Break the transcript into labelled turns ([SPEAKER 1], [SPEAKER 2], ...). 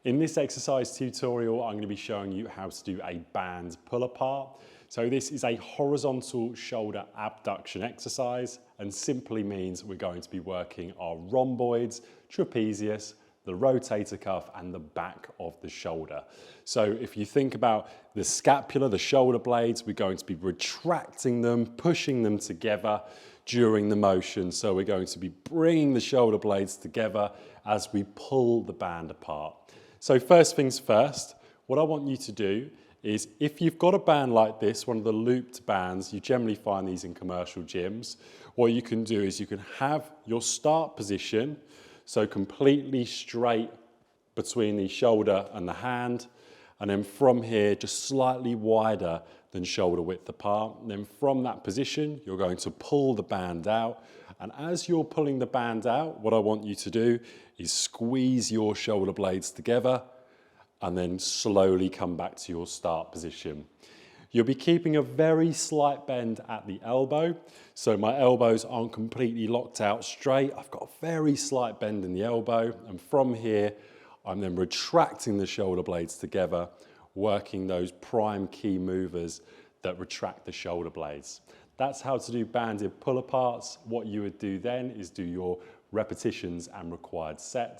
[SPEAKER 1] In this exercise tutorial, I'm going to be showing you how to do a band pull apart. So this is a horizontal shoulder abduction exercise and simply means we're going to be working our rhomboids, trapezius, the rotator cuff and the back of the shoulder. So if you think about the scapula, the shoulder blades, we're going to be retracting them, pushing them together during the motion. So we're going to be bringing the shoulder blades together as we pull the band apart. So first things first, what I want you to do is if you've got a band like this, one of the looped bands, you generally find these in commercial gyms, what you can do is you can have your start position, so completely straight between the shoulder and the hand, and then from here just slightly wider than shoulder width apart. And then from that position, you're going to pull the band out. And as you're pulling the band out, what I want you to do is squeeze your shoulder blades together and then slowly come back to your start position. You'll be keeping a very slight bend at the elbow. So my elbows aren't completely locked out straight. I've got a very slight bend in the elbow. And from here, I'm then retracting the shoulder blades together, working those prime key movers that retract the shoulder blades. That's how to do banded pull aparts. What you would do then is do your repetitions and required sets.